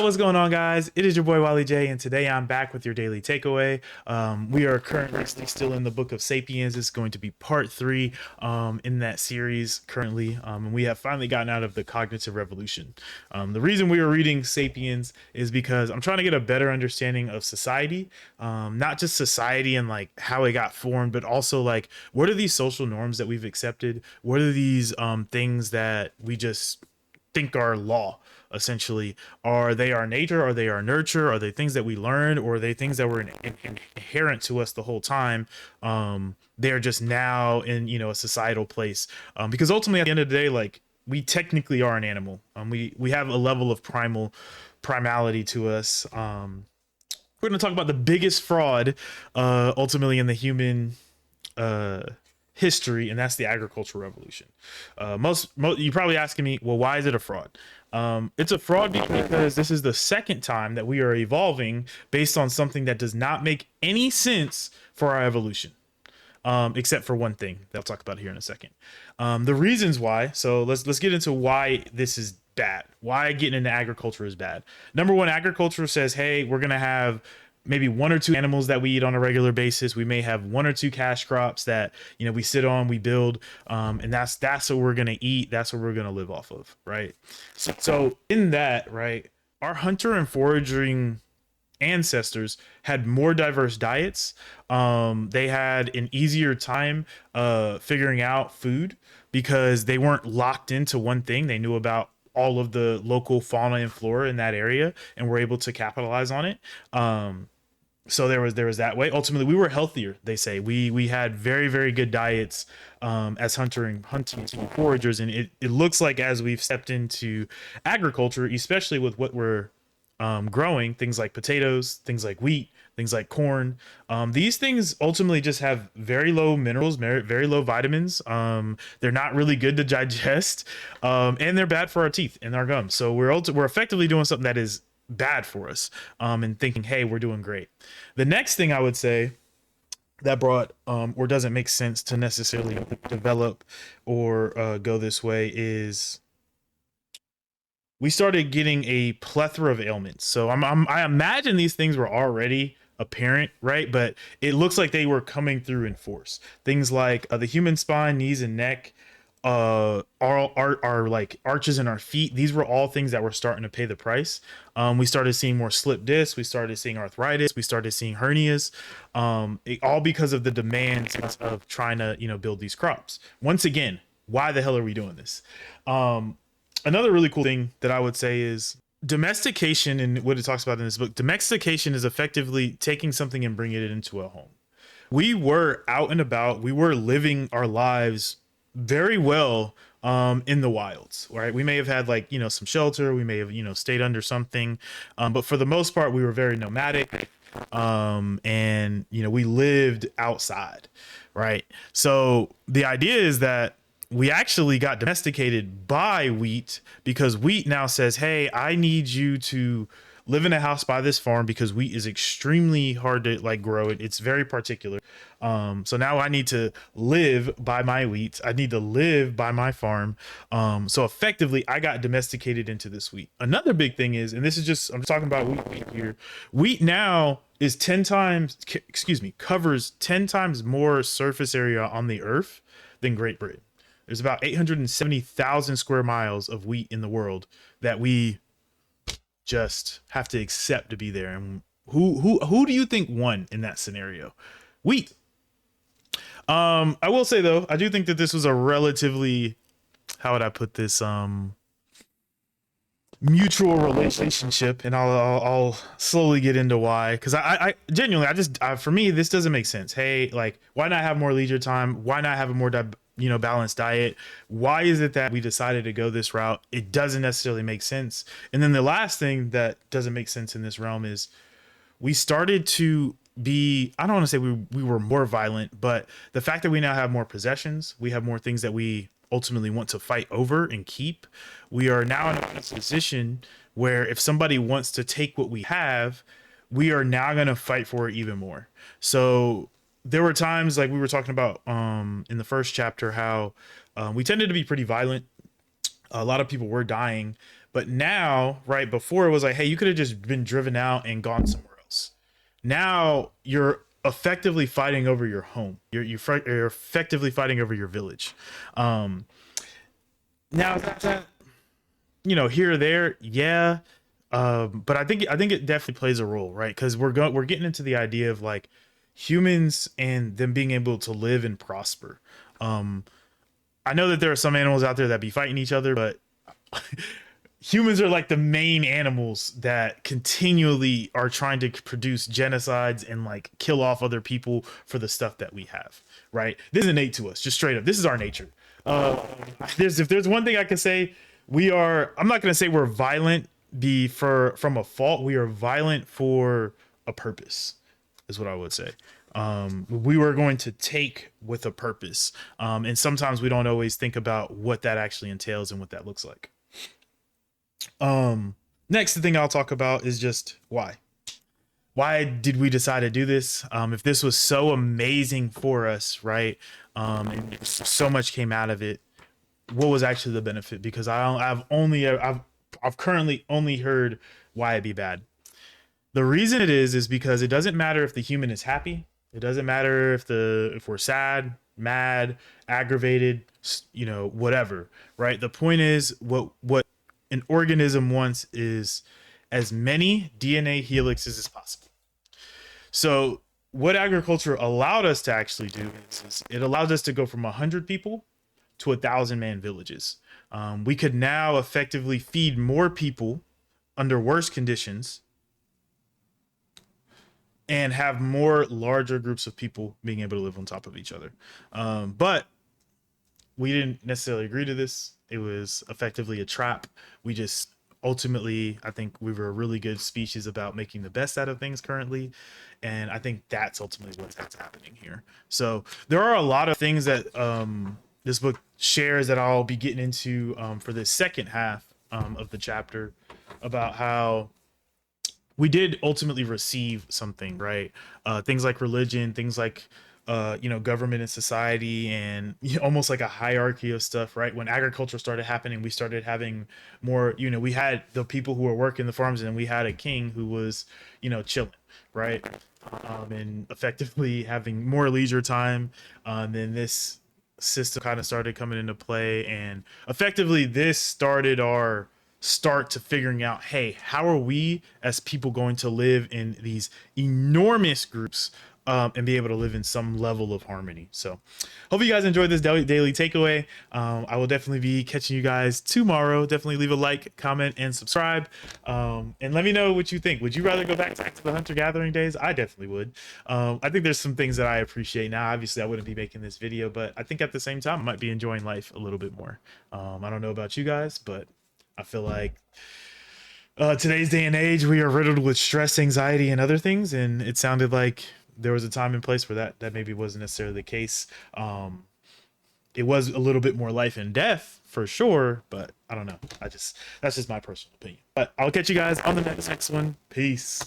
what's going on, guys? It is your boy Wally J, and today I'm back with your daily takeaway. We are currently still in the book of Sapiens. It's going to be part three in that series currently, and we have finally gotten out of the cognitive revolution. The reason we are reading Sapiens is because I'm trying to get a better understanding of society, not just society and like how it got formed, but also like what are these social norms that we've accepted? What are these things that we just think are law? Essentially, are they our nature, are they our nurture, are they things that we learned, or are they things that were inherent to us the whole time? They're just now in a societal place, because ultimately at the end of the day, like, we technically are an animal. We have a level of primality to us. We're going to talk about the biggest fraud ultimately in the human history, and that's the agricultural revolution. Most you're probably asking me, well, why is it a fraud? It's a fraud because this is the second time that we are evolving based on something that does not make any sense for our evolution, except for one thing that I'll talk about here in a second. The reasons why. So let's get into why this is bad. Why getting into agriculture is bad. Number one, agriculture says, hey, we're gonna have maybe one or two animals that we eat on a regular basis. We may have one or two cash crops that we sit on, we build, and that's what we're gonna eat. That's what we're gonna live off of, right? So in that, right, our hunter and foraging ancestors had more diverse diets. They had an easier time figuring out food because they weren't locked into one thing. They knew about all of the local fauna and flora in that area and were able to capitalize on it. So there was that way. Ultimately, we were healthier. They say we had very, very good diets as hunting foragers, and it looks like as we've stepped into agriculture, especially with what we're growing, things like potatoes, things like wheat, things like corn. These things ultimately just have very low minerals, very low vitamins. They're not really good to digest, and they're bad for our teeth and our gums. So we're effectively doing something that is bad for us, and thinking, hey, we're doing great. The next thing I would say that brought or doesn't make sense to necessarily develop or go this way is we started getting a plethora of ailments. So I imagine these things were already apparent, right? But it looks like they were coming through in force. Things like the human spine, knees, and neck, our like arches in our feet. These were all things that were starting to pay the price. We started seeing more slip discs. We started seeing arthritis. We started seeing hernias, all because of the demands of trying to build these crops. Once again, why the hell are we doing this? Another really cool thing that I would say is domestication, and what it talks about in this book. Domestication is effectively taking something and bringing it into a home. We were out and about. We were living our lives very well in the wilds, right? We may have had like some shelter. We may have stayed under something, but for the most part, we were very nomadic, and we lived outside, right? So the idea is that we actually got domesticated by wheat because wheat now says, hey, I need you to live in a house by this farm because wheat is extremely hard to like grow it. It's very particular. So now I need to live by my wheat. I need to live by my farm. So effectively I got domesticated into this wheat. Another big thing is, and this is just, I'm talking about wheat here. Wheat now is 10 times, covers 10 times more surface area on the earth than Great Britain. There's about 870,000 square miles of wheat in the world that we just have to accept to be there. And who do you think won in that scenario? Wheat. I will say though, I do think that this was a relatively, how would I put this, mutual relationship, and I'll slowly get into why, because I genuinely for me this doesn't make sense. Hey, like, why not have more leisure time? Why not have a more balanced diet? Why is it that we decided to go this route? It doesn't necessarily make sense. And then the last thing that doesn't make sense in this realm is we started to be, I don't want to say we were more violent, but the fact that we now have more possessions, we have more things that we ultimately want to fight over and keep. We are now in a position where if somebody wants to take what we have, we are now going to fight for it even more. So there were times, like we were talking about in the first chapter, how we tended to be pretty violent. A lot of people were dying, But now, right before, it was like, hey, you could have just been driven out and gone somewhere else. Now you're effectively fighting over your home. You're effectively fighting over your village. Um, Now that here or there, yeah. But I think it definitely plays a role, right? Because we're getting into the idea of like humans and them being able to live and prosper. Um, I know that there are some animals out there that be fighting each other, but humans are like the main animals that continually are trying to produce genocides and like kill off other people for the stuff that we have, right? This is innate to us, just straight up. This is our nature. uh if there's one thing I can say, I'm not going to say we're violent from a fault. We are violent for a purpose, is what I would say. We were going to take with a purpose, and sometimes we don't always think about what that actually entails and what that looks like. Next thing I'll talk about is just why did we decide to do this? If this was so amazing for us, right? And so much came out of it, what was actually the benefit? Because I've currently only heard why it'd be bad. The reason it is because it doesn't matter if the human is happy. It doesn't matter if we're sad, mad, aggravated, whatever, right? The point is what an organism wants is as many DNA helixes as possible. So what agriculture allowed us to actually do is it allowed us to go from 100 people to 1,000-man villages. We could now effectively feed more people under worse conditions and have more larger groups of people being able to live on top of each other. But we didn't necessarily agree to this. It was effectively a trap. We just ultimately, I think we were a really good species about making the best out of things currently. And I think that's ultimately what's happening here. So there are a lot of things that this book shares that I'll be getting into for this second half of the chapter, about how we did ultimately receive something, right? Things like religion, things like government and society, and almost like a hierarchy of stuff, right? When agriculture started happening, we started having more, we had the people who were working the farms, and we had a king who was, chilling, right? And effectively having more leisure time. Then this system kind of started coming into play, and effectively this started our start to figuring out, hey, how are we as people going to live in these enormous groups, and be able to live in some level of harmony. So hope you guys enjoyed this daily takeaway. I will definitely be catching you guys tomorrow. Definitely leave a like, comment, and subscribe, and let me know what you think. Would you rather go back to the hunter-gathering days? I definitely would. I think there's some things that I appreciate now. Obviously I wouldn't be making this video, but I think at the same time I might be enjoying life a little bit more. I don't know about you guys, but I feel like today's day and age, we are riddled with stress, anxiety, and other things, and it sounded like there was a time and place where that maybe wasn't necessarily the case. It was a little bit more life and death for sure, but I don't know. That's just my personal opinion. But I'll catch you guys on the next one. Peace.